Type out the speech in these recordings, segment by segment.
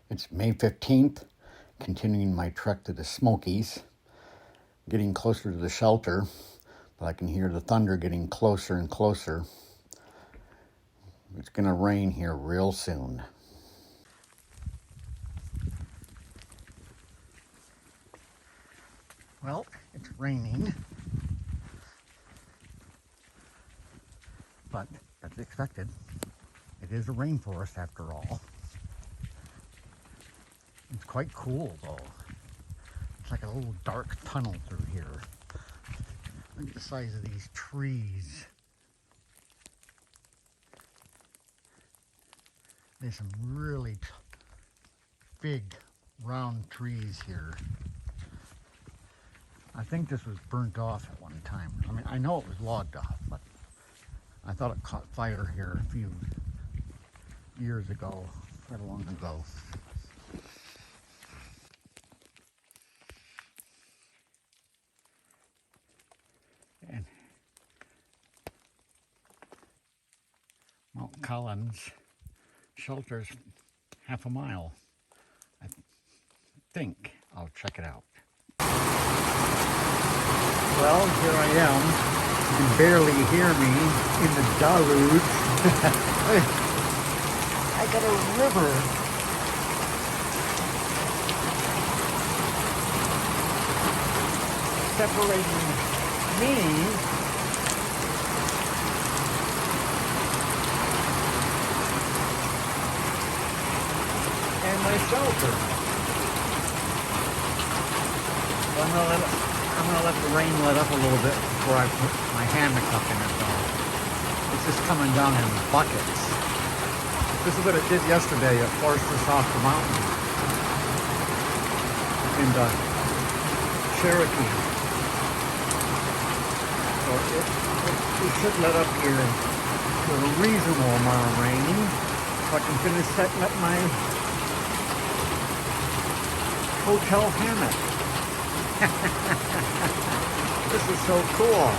It's May 15th, continuing my trek to the Smokies, getting closer to the shelter, but I can hear the thunder getting closer and closer. It's going to rain here real soon. Well, it's raining, but as expected, it is a rainforest after all. It's quite cool though. It's like a little dark tunnel through here. Look at the size of these trees. There's some really big round trees here. I think this was burnt off at one time. I mean, I know it was logged off, but I thought it caught fire here a few years ago, quite long ago. And Mount Collins shelter's half a mile. I think I'll check it out. Well, here I am. You can barely hear me in the deluge. I got a river. Separating me and my shelter. So I'm gonna let the rain let up a little bit before I put my hammock up in it though. It's just coming down in buckets. This is what it did yesterday. It forced us off the mountain into Cherokee. So it should let up here with a reasonable amount of rain so I can finish setting up my hotel hammock. This is so cool.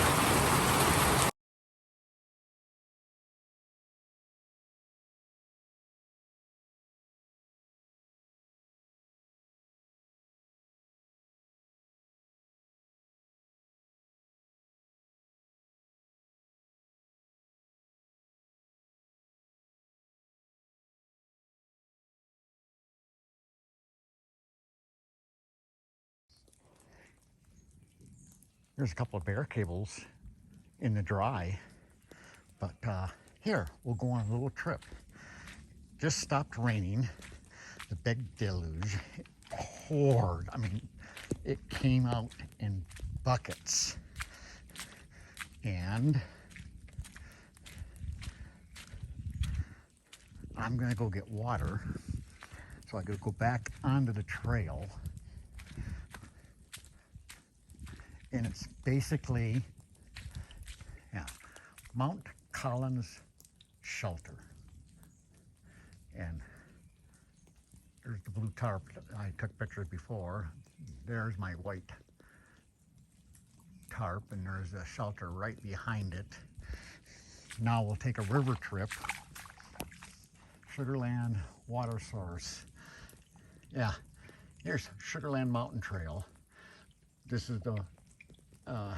There's a couple of bear cables in the dry, but here, we'll go on a little trip. Just stopped raining, the big deluge. It poured. I mean, it came out in buckets. And I'm gonna go get water, so I gotta go back onto the trail. And it's basically, Mount Collins Shelter. And there's the blue tarp that I took pictures before. There's my white tarp, and there's a shelter right behind it. Now we'll take a river trip. Sugarland water source. Yeah, here's Sugarland Mountain Trail. This is the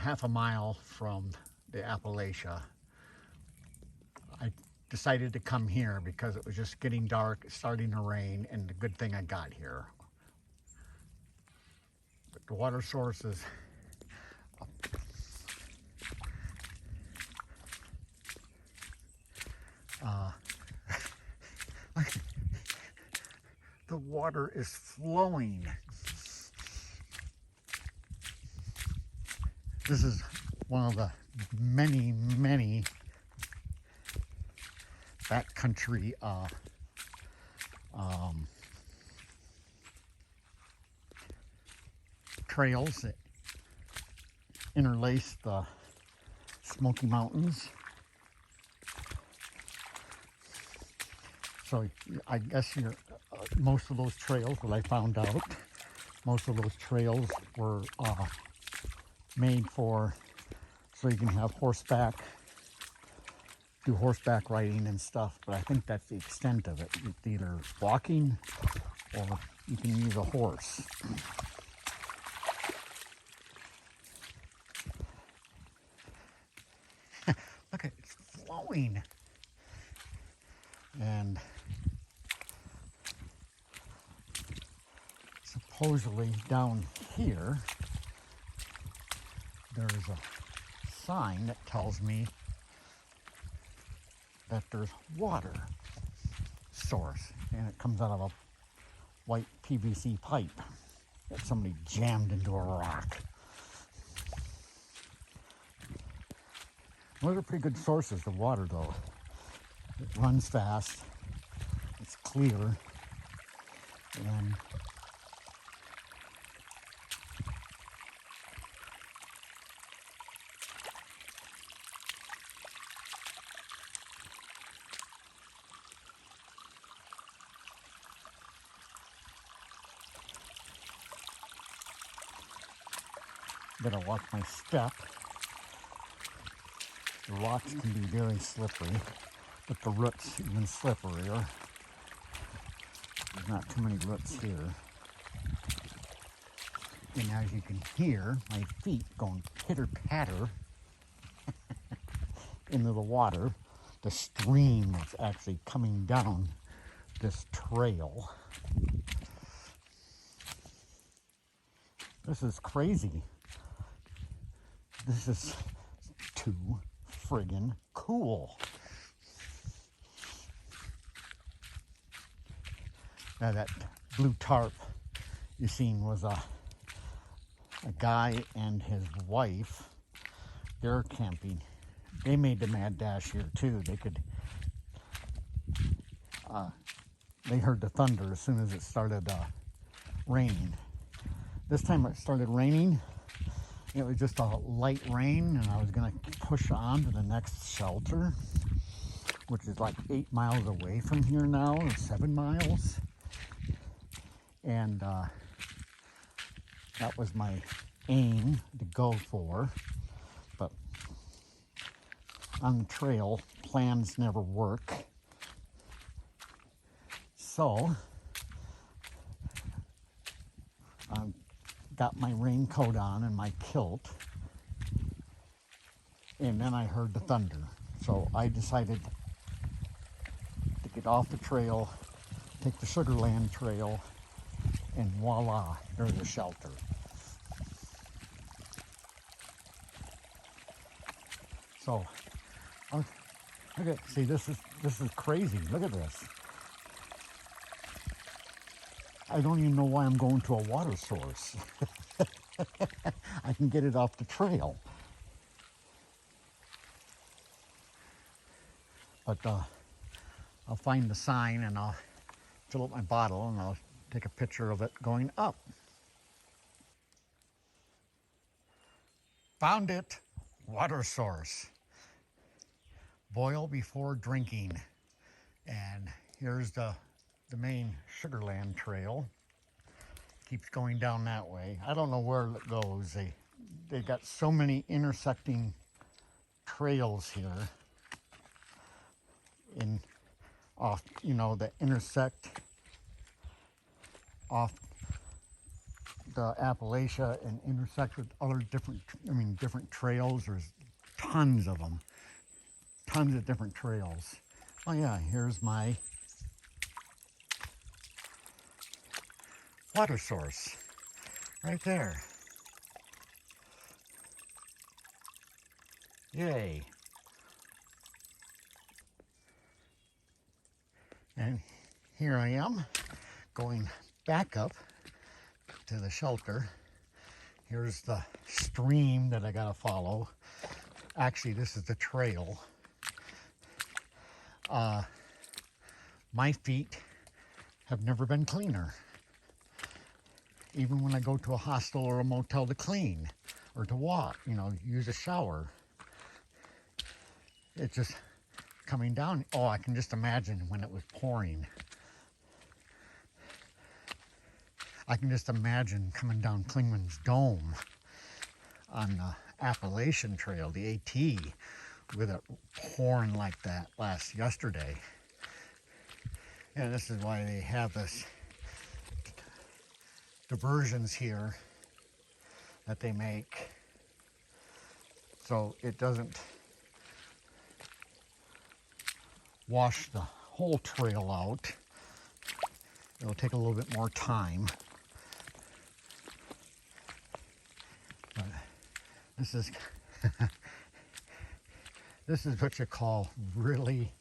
half a mile from the Appalachia. I decided to come here because it was just getting dark, starting to rain, and the good thing I got here. But the water source is the water is flowing. This is one of the many, many backcountry trails that interlace the Smoky Mountains. So I guess most of those trails, what I found out, most of those trails were made for, so you can have do horseback riding and stuff, but I think that's the extent of it. It's either walking or you can use a horse. Look, it's flowing. And supposedly down here, there's a sign that tells me that there's water source, and it comes out of a white PVC pipe that somebody jammed into a rock. Those are pretty good sources of water, though. It runs fast, it's clear, and better watch my step. The rocks can be very slippery, but the roots even slipperier. There's not too many roots here. And as you can hear, my feet going pitter-patter into the water, the stream that's actually coming down this trail. This is crazy. This is too friggin' cool. Now that blue tarp you seen was a guy and his wife. They're camping. They made the mad dash here too. They heard the thunder as soon as it started raining. This time it started raining. It was just a light rain, and I was gonna push on to the next shelter, which is like 8 miles away from here now, or 7 miles. And that was my aim to go for, but on the trail, plans never work. So I got my raincoat on and my kilt, and then I heard the thunder. So I decided to get off the trail, take the Sugarland Trail, and voila, there's a shelter. So, look at, see, this is crazy. Look at this. I don't even know why I'm going to a water source. I can get it off the trail. But I'll find the sign and I'll fill up my bottle and I'll take a picture of it going up. Found it. Water source. Boil before drinking. And here's the main Sugarland Trail. Keeps going down that way. I don't know where it goes. They got so many intersecting trails here off, you know, that intersect off the Appalachia and intersect with other different trails. There's tons of them. Tons of different trails. Oh yeah, here's my water source right there. Yay. And here I am going back up to the shelter. Here's the stream that I gotta follow. Actually, this is the trail. My feet have never been cleaner. Even when I go to a hostel or a motel to clean or to walk, you know, use a shower. It's just coming down. Oh, I can just imagine when it was pouring. I can just imagine coming down Clingman's Dome on the Appalachian Trail, the AT, with it pouring like that yesterday. And this is why they have this the versions here that they make, so it doesn't wash the whole trail out. It'll take a little bit more time. But this is this is what you call really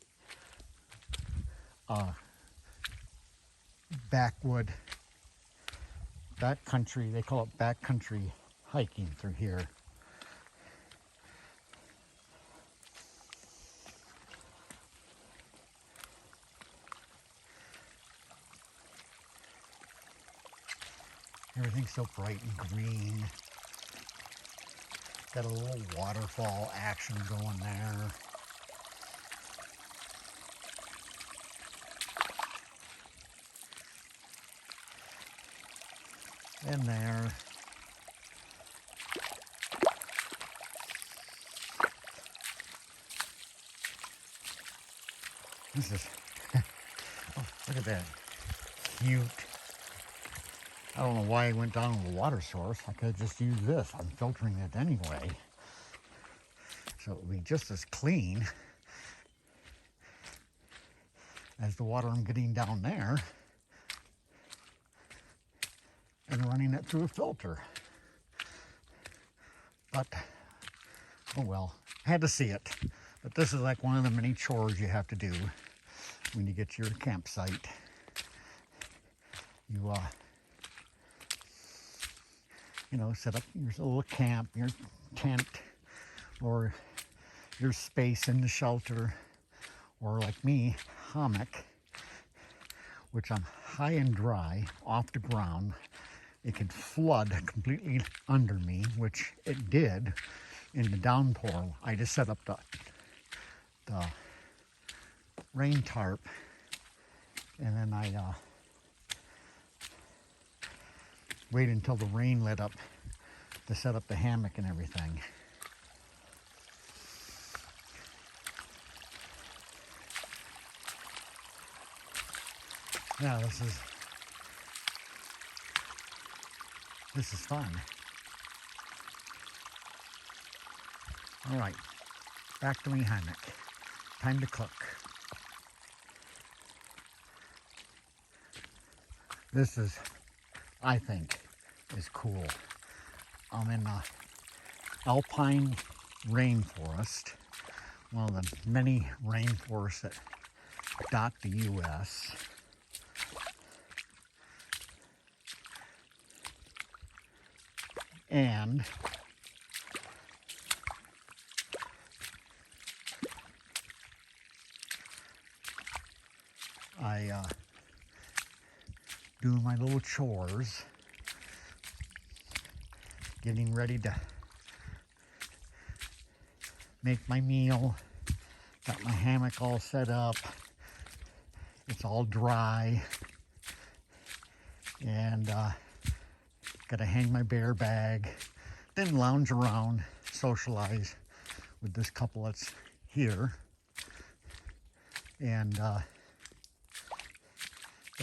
backwood, backcountry. They call it backcountry hiking through here. Everything's so bright and green. Got a little waterfall action going there. And there. This is, oh, look at that, cute. I don't know why I went down to the water source. I could just use this. I'm filtering it anyway. So it would be just as clean as the water I'm getting down there and running it through a filter. But, oh well, I had to see it. But this is like one of the many chores you have to do when you get to your campsite. You know, set up your little camp, your tent, or your space in the shelter, or like me, hammock, which I'm high and dry off the ground. It could flood completely under me, which it did in the downpour. I just set up the rain tarp, and then I wait until the rain let up to set up the hammock and everything. Yeah, this is fun. All right, back to my hammock. Time to cook. This is, I think, is cool. I'm in the alpine rainforest, one of the many rainforests that dot the U.S. And I do my little chores, getting ready to make my meal. Got my hammock all set up. It's all dry. And got to hang my bear bag. Then lounge around, socialize with this couple that's here. And got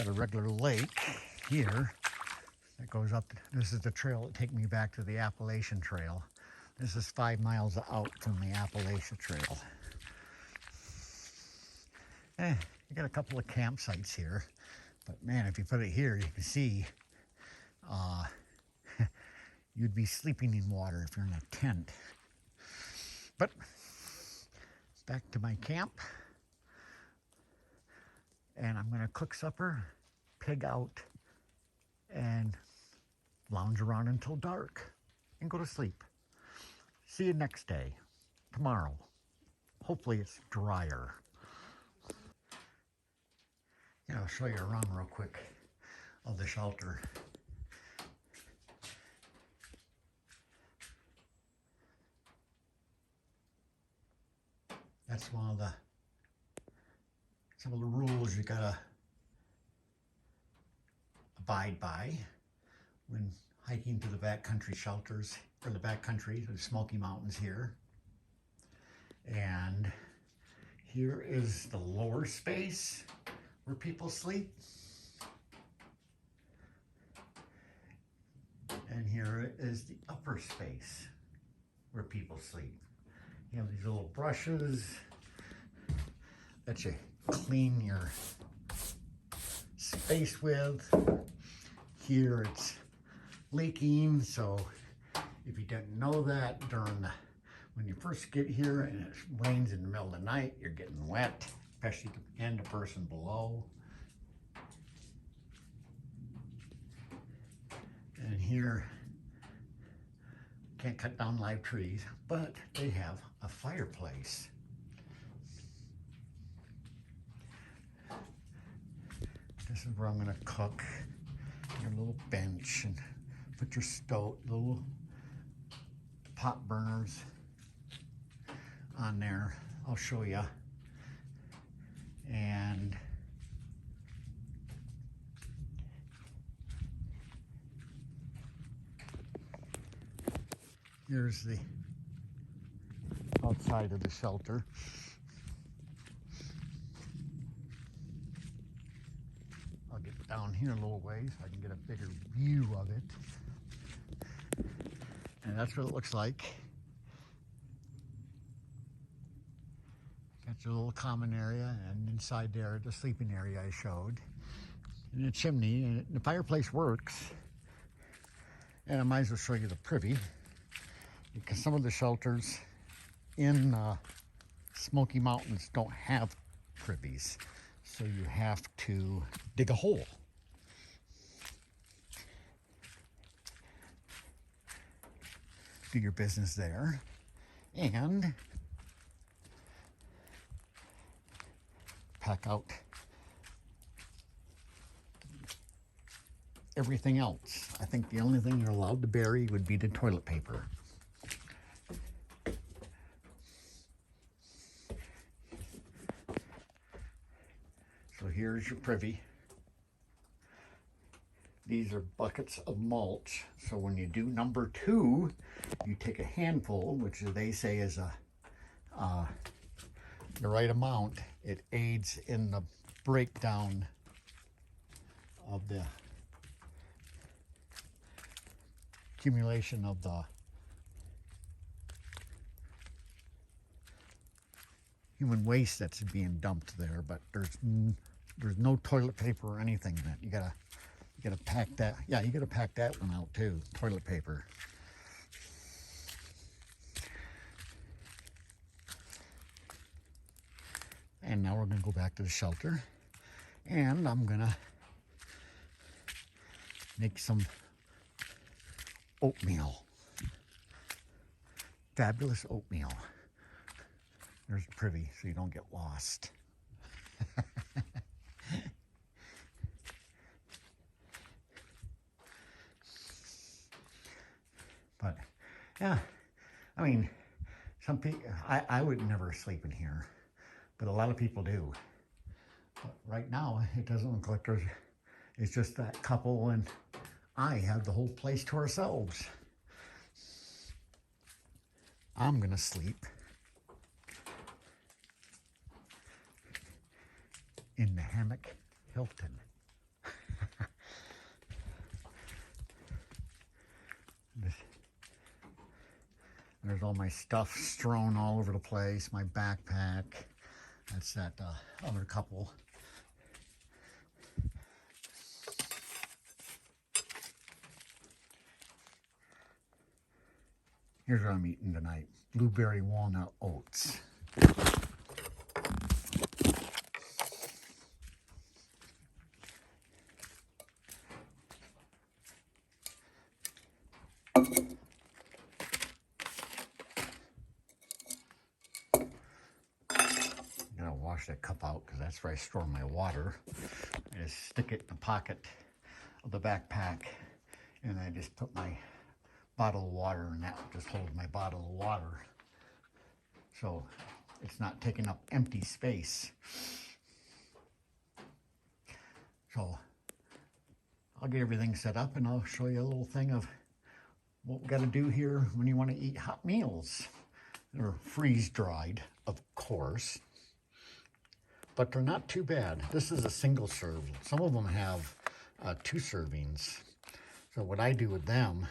a regular lake here that goes up. This is the trail that takes me back to the Appalachian Trail. This is 5 miles out from the Appalachian Trail. You got a couple of campsites here, but man, if you put it here, you can see you'd be sleeping in water if you're in a tent. But back to my camp, and I'm gonna cook supper, pig out, and lounge around until dark and go to sleep. See you next day, tomorrow. Hopefully it's drier. Yeah, I'll show you around real quick of the shelter. That's some of the rules you gotta abide by when hiking to the backcountry shelters, or the backcountry, the Smoky Mountains here. And here is the lower space where people sleep. here is the upper space where people sleep. You have these little brushes that you clean your space with. Here it's leaking, so if you didn't know that, when you first get here and it rains in the middle of the night, you're getting wet, especially the person below. And here, can't cut down live trees, but they have a fireplace. This is where I'm gonna cook. Your little bench, and put your stove, little pot burners on there. I'll show you. And here's the outside of the shelter. I'll get down here a little ways so I can get a bigger view of it. And that's what it looks like. Got your little common area, and inside there, the sleeping area I showed. And a chimney, and the fireplace works. And I might as well show you the privy, because some of the shelters in Smoky Mountains don't have privies. So you have to dig a hole. Do your business there, and pack out everything else. I think the only thing you're allowed to bury would be the toilet paper. So here's your privy. These are buckets of mulch. So when you do number 2, you take a handful, which they say is the right amount. It aids in the breakdown of the accumulation of the human waste that's being dumped there. But there's no toilet paper or anything in it. You gotta pack that. Yeah, you gotta pack that one out too. Toilet paper. And now we're gonna go back to the shelter, and I'm gonna make some oatmeal. Fabulous oatmeal. There's the privy so you don't get lost. But yeah, I mean, some people, I would never sleep in here, but a lot of people do. But right now, it doesn't look like it's just that couple, and I have the whole place to ourselves. I'm gonna sleep in the hammock Hilton. There's all my stuff strewn all over the place, my backpack. That's that other couple. Here's what I'm eating tonight. Blueberry walnut oats. Wash that cup out because that's where I store my water. I just stick it in the pocket of the backpack, and I just put my bottle of water, and that just holds my bottle of water, so it's not taking up empty space. So I'll get everything set up, and I'll show you a little thing of what we got to do here when you want to eat hot meals. They're freeze-dried, of course, but they're not too bad. This is a single serve. Some of them have 2 servings. So what I do with them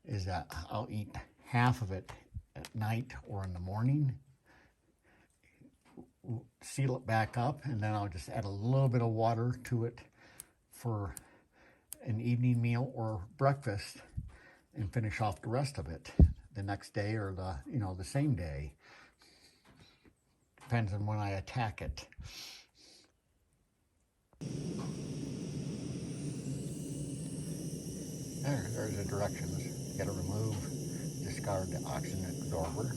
is that I'll eat half of it at night or in the morning, seal it back up, and then I'll just add a little bit of water to it for an evening meal or breakfast and finish off the rest of it the next day or the same day. Depends on when I attack it. There's the directions. You gotta remove, discard the oxygen absorber,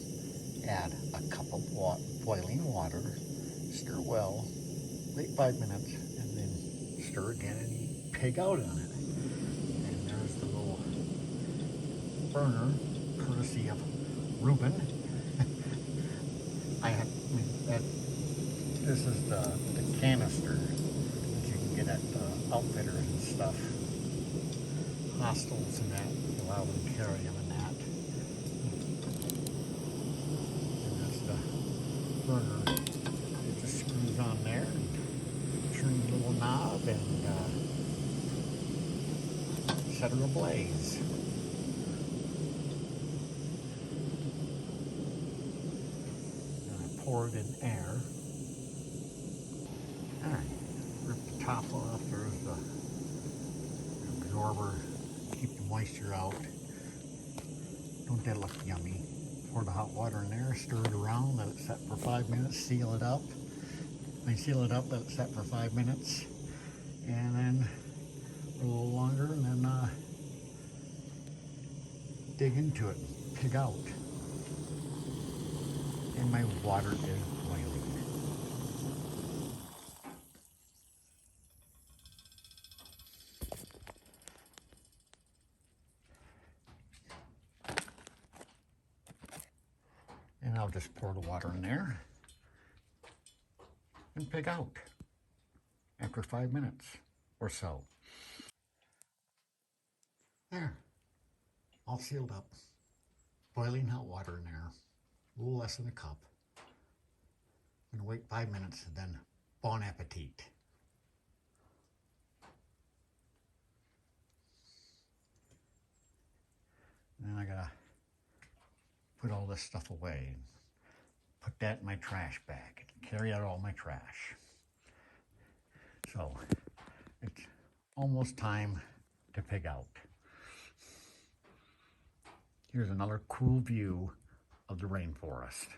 add a cup of boiling water, stir well, wait 5 minutes, and then stir again and you pig out on it. And there's the little burner, courtesy of Reuben. This is the canister that you can get at outfitters and stuff. Hostels and that, allow them to carry them and that. And that's the burner. It just screws on there and turn the little knob and set her ablaze. And I pour it in air. Alright, rip the top off. There's the absorber. Keep the moisture out. Don't that look yummy? Pour the hot water in there, stir it around, let it set for 5 minutes, seal it up. Seal it up, let it set for 5 minutes, and then a little longer, and then dig into it, pig out. And my water is boiling. And I'll just pour the water in there and pig out after 5 minutes or so. There, all sealed up. Boiling hot water in there, a little less than a cup. I'm gonna wait 5 minutes and then bon appetit. And then I gotta put all this stuff away. Put that in my trash bag. Carry out all my trash. So it's almost time to pig out. Here's another cool view of the rainforest.